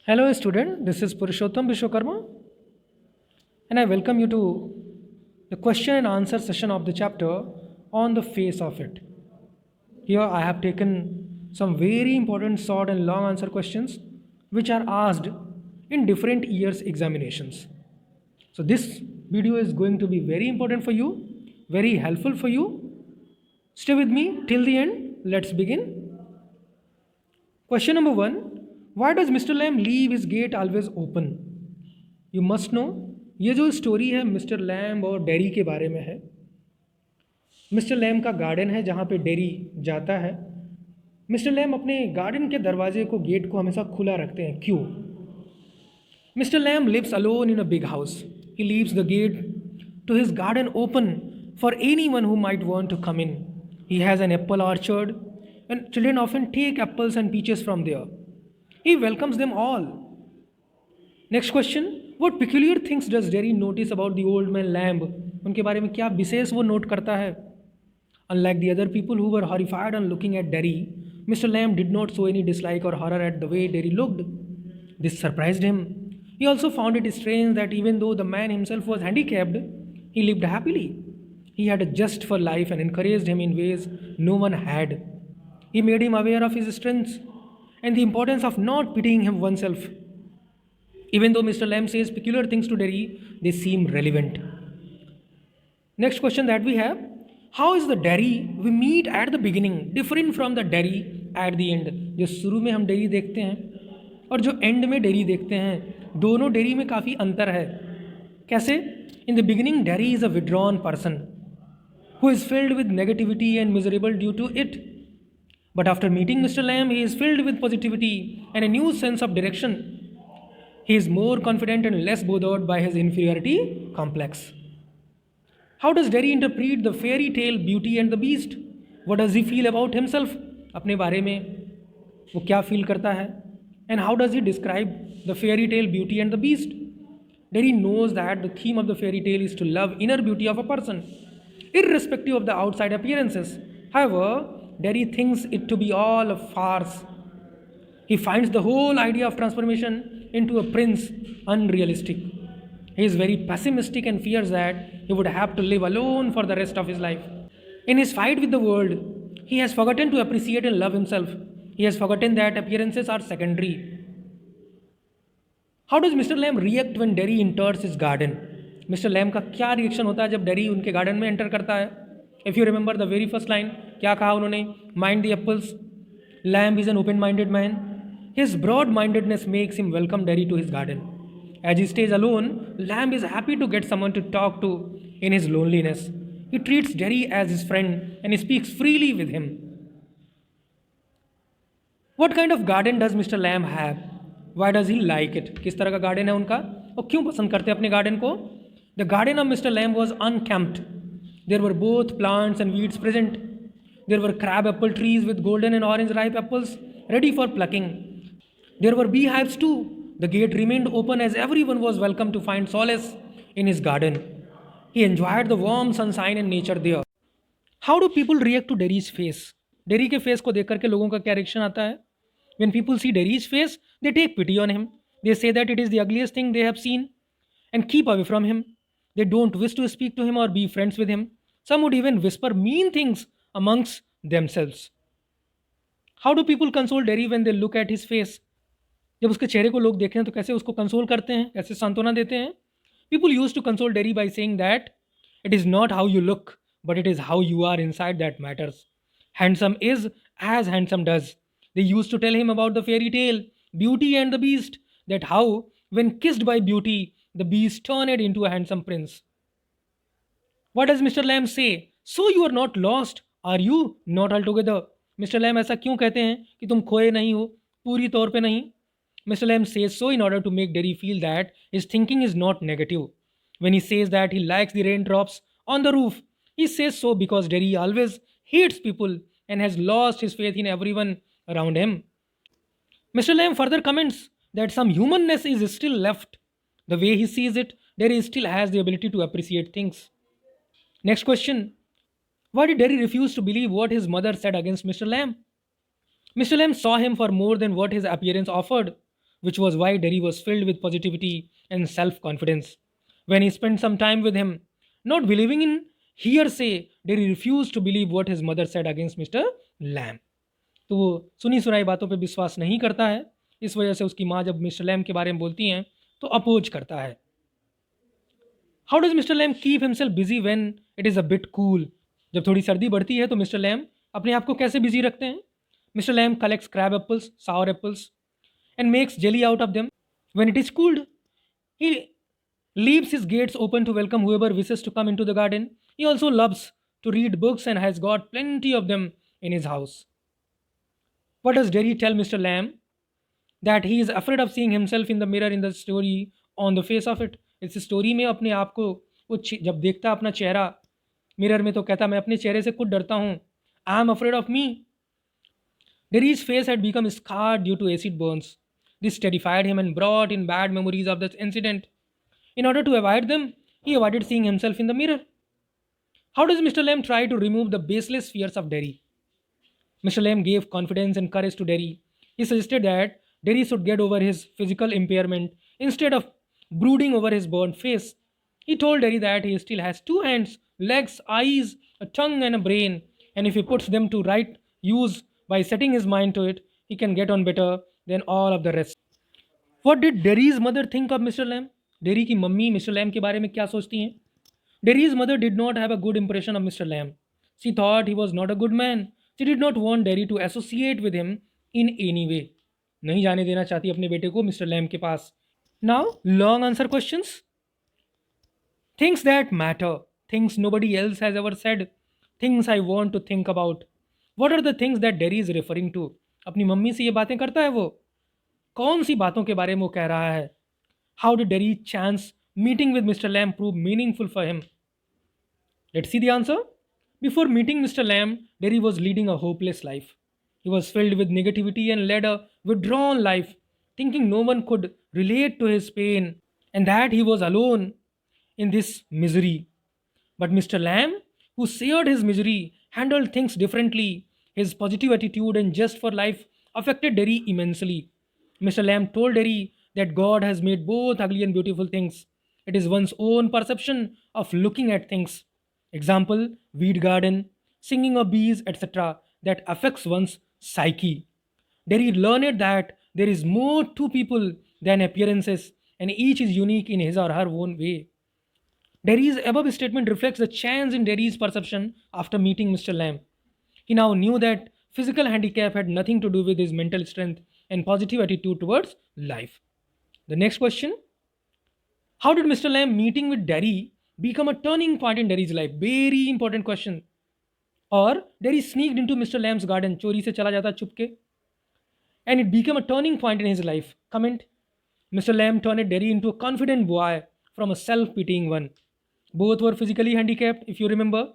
Hello, student. This is Purushottam Vishwakarma, and I welcome you to the question and answer session of the chapter on the face of it. Here, I have taken some very important short and long answer questions which are asked in different years' examinations. So, this video is going to be very important for you, very helpful for you. Stay with me till the end. Let's begin. Question number one. Why does Mr. Lamb leave his gate always open? You must know, ये जो story है mister lamb और dairy के बारे में है। Mister lamb का garden है जहाँ पे डेरी जाता है। मिस्टर लैम्ब अपने गार्डन के दरवाजे को, गेट को हमेशा खुला रखते हैं। क्यों? Mister Lamb lives alone in a big house. He leaves the gate to his garden open for anyone who might want to come in. He has an apple orchard and children often take apples and peaches from there. He welcomes them all. Next question, what peculiar things does Derry notice about the old man Lamb? उनके बारे में क्या विशेष वो note करता है? Unlike the other people who were horrified on looking at Derry, mister Lamb did not show any dislike or horror at the way Derry looked. This surprised him. He also found it strange that even though the man himself was handicapped, he lived happily. He had a zest for life and encouraged him in ways no one had. He made him aware of his strengths and the importance of not pitying him oneself. Even though Mr. Lamb says peculiar things to Derry, they seem relevant. Next question that we have, how is the Derry we meet at the beginning different from the Derry at the end? जो शुरू में हम dairy देखते हैं और जो and में dairy देखते हैं, दोनों डेरी में काफ़ी अंतर है. कैसे? In the beginning dairy is a withdrawn person who is filled with negativity and miserable due to it. But after meeting Mr. Lamb, he is filled with positivity and a new sense of direction. He is more confident and less bothered by his inferiority complex. How does Derry interpret the fairy tale Beauty and the Beast? What does he feel about himself? अपने बारे में वो क्या feel करता है? And how does he describe the fairy tale Beauty and the Beast? Derry knows that the theme of the fairy tale is to love inner beauty of a person, irrespective of the outside appearances. However, Derry thinks it to be all a farce. He finds the whole idea of transformation into a prince unrealistic. He is very pessimistic and fears that he would have to live alone for the rest of his life. In his fight with the world, he has forgotten to appreciate and love himself. He has forgotten that appearances are secondary. How does Mr. Lamb react when Derry enters his garden? Mister Lamb का क्या reaction होता है जब dairy उनके garden में enter करता है? If you remember the very first line, क्या कहा उन्होंने? Mind the apples, Lamb is an open minded man. His broad mindedness makes him welcome Derry to his garden. As he stays alone, Lamb is happy to get someone to talk to in his loneliness. He treats Derry as his friend and speaks freely with him. What kind of garden does Mister Lamb have? Why does he like it? किस तरह का garden है उनका और क्यों पसंद करते हैं अपने गार्डन को? The garden of Mr. Lamb was unkempt. There were both plants and weeds present. There were crab apple trees with golden and orange ripe apples ready for plucking. There were beehives too. The gate remained open as everyone was welcome to find solace in his garden. He enjoyed the warm sunshine and nature there. How do people react to Derry's face? Derry के face को देख करके लोगों का क्या reaction आता है? When people see Derry's face, they take pity on him. They say that it is the ugliest thing they have seen and keep away from him. They don't wish to speak to him or be friends with him. Some would even whisper mean things amongst themselves. How do people console Derry when they look at his face? जब उसके चेहरे को लोग देखें तो कैसे उसको console करते हैं, कैसे सांत्वना देते हैं? People used to console Derry by saying that it is not how you look, but it is how you are inside that matters. Handsome is as handsome does. They used to tell him about the fairy tale Beauty and the Beast, that how when kissed by Beauty, the beast turned into a handsome prince. What does Mr. Lamb say? So you are not lost, are you? Not altogether. Mr. Lamb ऐसा क्यों कहते हैं कि तुम खोए नहीं हो, पूरी तौर पे नहीं? Mr. Lamb says so in order to make Derry feel that his thinking is not negative. When he says that he likes the raindrops on the roof, he says so because Derry always hates people and has lost his faith in everyone around him. Mr. Lamb further comments that some humanness is still left. The way he sees it, Derry still has the ability to appreciate things. Next question. Why did Derry refuse to believe what his mother said against Mr. Lamb? Mr. Lamb saw him for more than what his appearance offered. which was why Derry was filled with positivity and self confidence. When he spent some time with him, not believing in hearsay, Derry refused to believe what his mother said against Mr. Lamb. तो वो सुनी सुनाई बातों पे विश्वास नहीं करता है, इस वजह से उसकी माँ जब मिस्टर लैम के बारे में बोलती हैं तो अपोज करता है. How does Mister Lamb keep himself busy when it is a bit cool? जब थोड़ी सर्दी बढ़ती है तो मिस्टर लैम अपने आप को कैसे बिजी रखते हैं? Mister Lamb collects crab apples, sour apples and makes jelly out of them. When it is cooled, he leaves his gates open to welcome whoever wishes to come into the garden. He also loves to read books and has got plenty of them in his house. What does Derry tell Mr. Lamb? That he is afraid of seeing himself in the mirror in the story on the face of it. इस story में अपने आप को वो जब देखता है अपना चेहरा मिरर में तो कहता मैं अपने चेहरे से खुद डरता हूँ. I am afraid of me. Derry's face had become scarred due to acid burns. This terrified him and brought in bad memories of the incident. In order to avoid them, he avoided seeing himself in the mirror. How does Mr. Lamb try to remove the baseless fears of Derry? Mr. Lamb gave confidence and courage to Derry. He suggested that Derry should get over his physical impairment instead of brooding over his burnt face. He told Derry that he still has two hands, legs, eyes, a tongue, and a brain, and if he puts them to right use by setting his mind to it, he can get on better than all of the rest. What did Derry's mother think of Mr. Lamb? Derry की mummy Mr Lam के बारे में क्या सोचती हैं? Derry's mother did not have a good impression of Mr. Lamb. She thought he was not a good man. She did not want Derry to associate with him in any way. नहीं जाने देना चाहती अपने बेटे को Mr Lam के पास. Now, long answer questions. Things that matter. Things nobody else has ever said. Things I want to think about. What are the things that Derry is referring to? अपनी mummy से ये बातें करता है वो. कौन सी बातों के बारे में वो कह रहा है? How did Derry chance meeting with Mr. Lamb prove meaningful for him? Let's see the answer. Before meeting Mr. Lamb, Derry was leading a hopeless life. He was filled with negativity and led a withdrawn life, thinking no one could relate to his pain and that he was alone in this misery. But Mr. Lamb, who shared his misery, handled things differently. His positive attitude and zest for life affected Derry immensely. Mr. Lamb told Derry that God has made both ugly and beautiful things. It is one's own perception of looking at things. Example, weed garden, singing of bees, etc., that affects one's psyche. Derry learned that there is more to people than appearances, and each is unique in his or her own way. Derry's above statement reflects the change in Derry's perception after meeting Mr. Lamb. He now knew that physical handicap had nothing to do with his mental strength and positive attitude towards life. The next question: how did Mr. Lamb meeting with Derry become a turning point in Derry's life? Very important question. Or Derry sneaked into Mr. Lamb's garden, चोरी से चला जाता चुपके, and it became a turning point in his life. Comment: Mr. Lamb turned Derry into a confident boy from a self-pitying one. Both were physically handicapped, if you remember.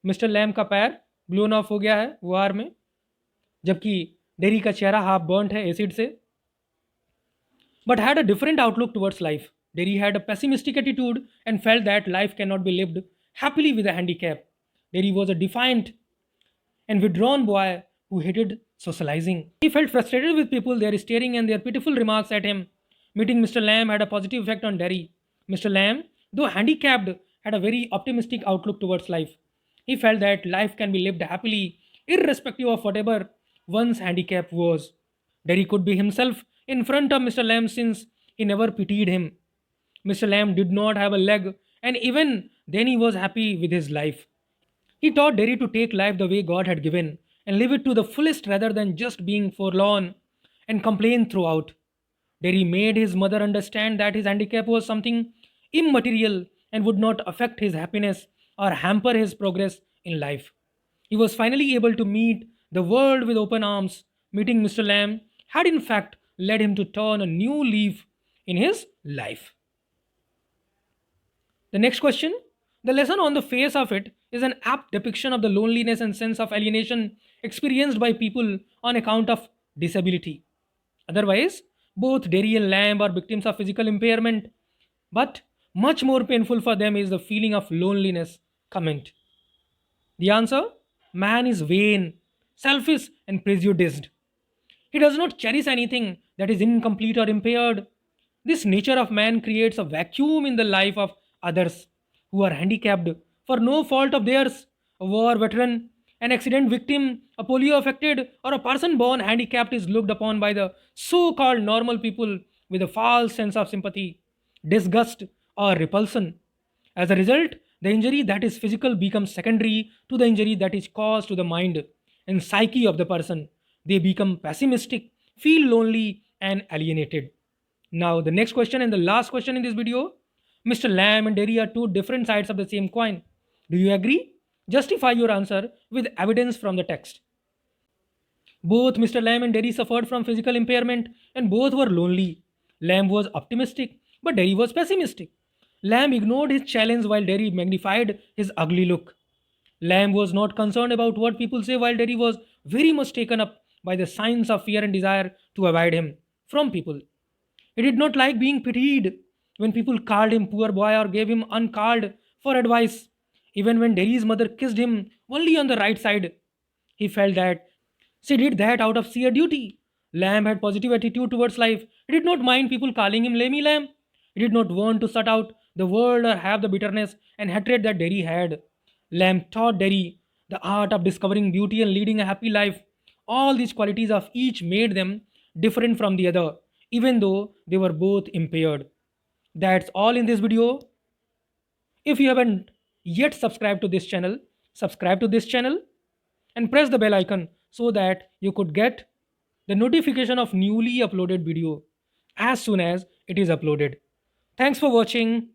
Mr. Lamb का पैर blown of हो गया है वार में, जबकि dairy का चेहरा half burnt है एसिड से. But had a different outlook towards life. Derry had a pessimistic attitude and felt that life cannot be lived happily with a handicap. Derry was a defiant and withdrawn boy who hated socializing. He felt frustrated with people, their staring and their pitiful remarks at him. Meeting Mr. Lamb had a positive effect on Derry. Mr. Lamb, though handicapped, had a very optimistic outlook towards life. He felt that life can be lived happily, irrespective of whatever one's handicap was. Derry could be himself in front of Mr. Lamb since he never pitied him. Mr. Lamb did not have a leg, and even then he was happy with his life. He taught Derry to take life the way God had given and live it to the fullest rather than just being forlorn and complain throughout. Derry made his mother understand that his handicap was something immaterial and would not affect his happiness or hamper his progress in life. He was finally able to meet the world with open arms. Meeting Mr. Lamb had in fact led him to turn a new leaf in his life. The next question: the lesson on the face of it is an apt depiction of the loneliness and sense of alienation experienced by people on account of disability. Otherwise, both Derry and Lamb are victims of physical impairment, but much more painful for them is the feeling of loneliness. Comment: the answer: man is vain, selfish, and prejudiced. He does not cherish anything that is incomplete or impaired. This nature of man creates a vacuum in the life of others who are handicapped for no fault of theirs. A war veteran, an accident victim, a polio affected, or a person born handicapped is looked upon by the so called normal people with a false sense of sympathy, disgust, or repulsion. As a result, the injury that is physical becomes secondary to the injury that is caused to the mind and psyche of the person. They become pessimistic, feel lonely, and alienated. Now, the next question and the last question in this video. Mr. Lamb and Derry are two different sides of the same coin. Do you agree? Justify your answer with evidence from the text. Both Mr. Lamb and Derry suffered from physical impairment and both were lonely. Lamb was optimistic, but Derry was pessimistic. Lamb ignored his challenge while Derry magnified his ugly look. Lamb was not concerned about what people say, while Derry was very much taken up by the signs of fear and desire to avoid him from people. He did not like being pitied when people called him poor boy or gave him uncalled for advice. Even when Derry's mother kissed him only on the right side, he felt that she did that out of sheer duty. Lamb had positive attitude towards life. He did not mind people calling him Lammy Lamb. He did not want to shut out the world or have the bitterness and hatred that Derry had. Lamb taught Derry the art of discovering beauty and leading a happy life. All these qualities of each made them different from the other, even though they were both impaired. That's all in this video. If you haven't yet subscribe to this channel and press the bell icon so that you could get the notification of newly uploaded video as soon as it is uploaded. Thanks for watching.